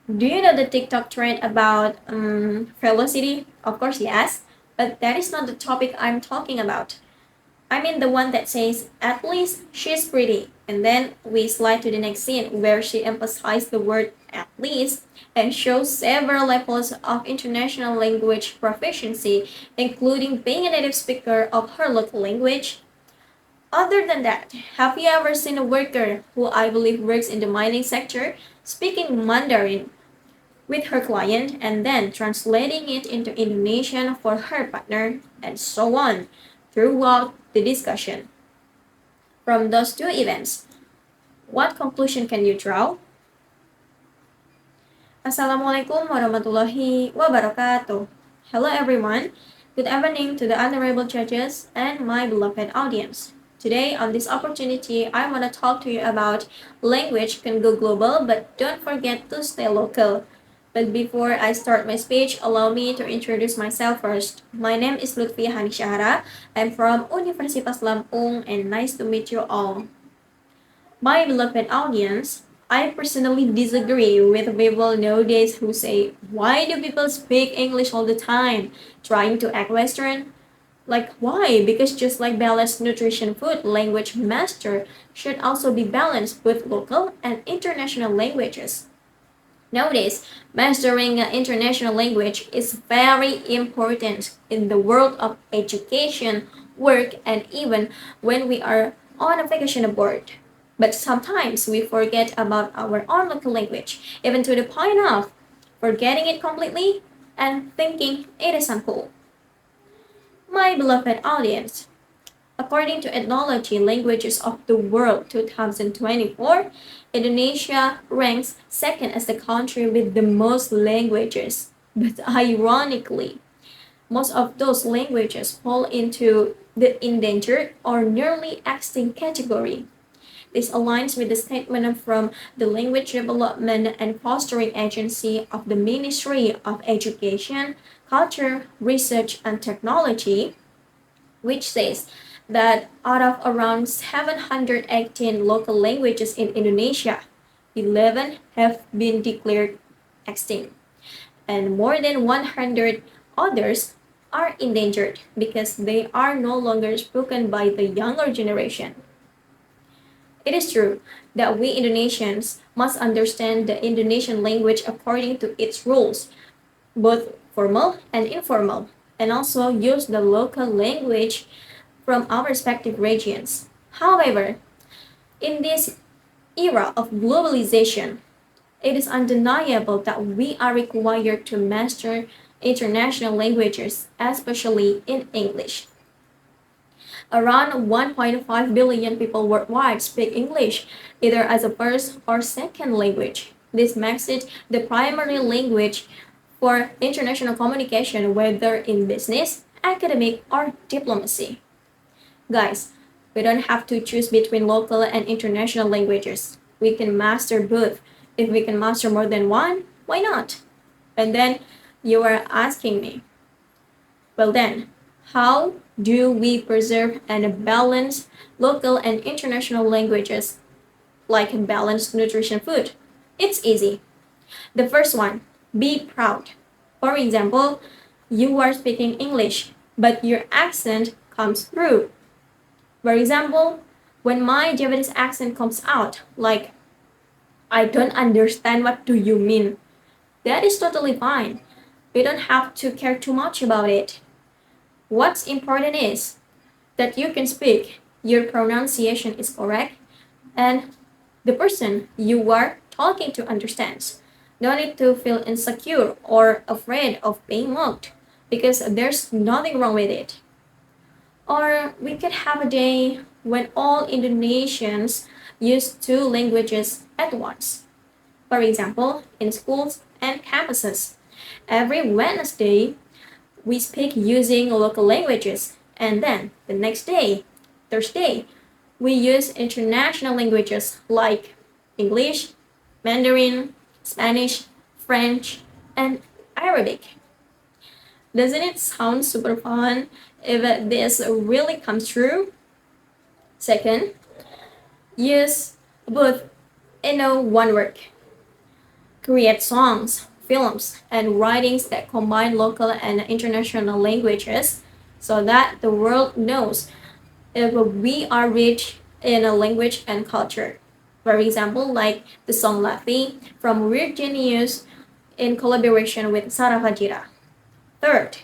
Do you know the TikTok trend about velocity? Of course, yes. But that is not the topic I'm talking about. I mean the one that says, at least she's pretty. And then we slide to the next scene where she emphasizes the word at least and shows several levels of international language proficiency, including being a native speaker of her local language. Other than that, have you ever seen a worker who I believe works in the mining sector speaking Mandarin with her client and then translating it into Indonesian for her partner, and so on throughout the discussion? From those two events, what conclusion can you draw? Assalamualaikum warahmatullahi wabarakatuh. Hello everyone. Good evening to the honorable judges and my beloved audience. Today on this opportunity, I want to talk to you about language can go global, but don't forget to stay local. But before I start my speech, allow me to introduce myself first. My name is Lutfiah Syahara. I'm from Universitas Lampung and nice to meet you all. My beloved audience, I personally disagree with people nowadays who say, why do people speak English all the time? Trying to act Western? Like, why? Because just like balanced nutrition food, language master should also be balanced with local and international languages. Nowadays, mastering an international language is very important in the world of education, work, and even when we are on a vacation abroad. But sometimes we forget about our own local language, even to the point of forgetting it completely and thinking it is uncool. My beloved audience, according to Ethnology Languages of the World 2024, Indonesia ranks second as the country with the most languages. But ironically, most of those languages fall into the endangered or nearly extinct category. This aligns with the statement from the Language Development and Fostering Agency of the Ministry of Education, Culture, Research, and Technology, which says that out of around 718 local languages in Indonesia, 11 have been declared extinct, and more than 100 others are endangered because they are no longer spoken by the younger generation. It is true that we Indonesians must understand the Indonesian language according to its rules, both formal and informal, and also use the local language from our respective regions. However, in this era of globalization, it is undeniable that we are required to master international languages, especially in English. Around 1.5 billion people worldwide speak English, either as a first or second language. This makes it the primary language for international communication, whether in business, academic, or diplomacy. Guys, we don't have to choose between local and international languages. We can master both. If we can master more than one, why not? And then you are asking me, well then, how do we preserve and balance local and international languages like balanced nutrition food? It's easy. The first one, be proud. For example, you are speaking English, but your accent comes through. For example, when my Japanese accent comes out, like, I don't understand what do you mean. That is totally fine. We don't have to care too much about it. What's important is that you can speak, your pronunciation is correct, and the person you are talking to understands. No need to feel insecure or afraid of being mocked because there's nothing wrong with it. Or we could have a day when all Indonesians use two languages at once. For example, in schools and campuses. Every Wednesday, we speak using local languages, and then the next day, Thursday, we use international languages like English, Mandarin, Spanish, French, and Arabic. Doesn't it sound super fun if this really comes true? Second, use both in a one word. create songs, films, and writings that combine local and international languages so that the world knows if we are rich in a language and culture. For example, like the song Lutfiah from Weird Genius in collaboration with Sarah Fajira. Third,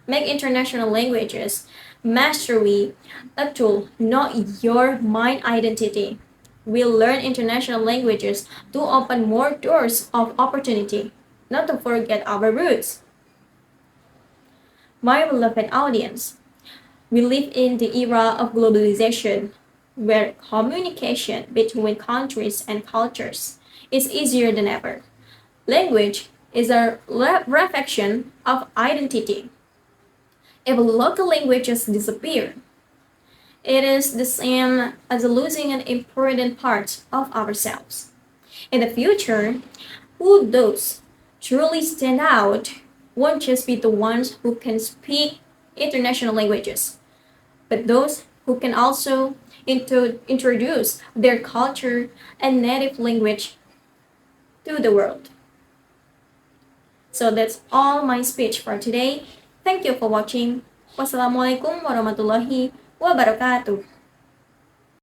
make international languages mastery a tool, not your mind identity. We learn international languages to open more doors of opportunity, not to forget our roots. My beloved audience, we live in the era of globalization, where communication between countries and cultures is easier than ever. Language is a reflection of identity. If local languages disappear, it is the same as losing an important part of ourselves. In the future, who those truly stand out won't just be the ones who can speak international languages, but those who can also introduce their culture and native language to the world. So that's all my speech for today. Thank you for watching. Wassalamualaikum warahmatullahi wabarakatuh.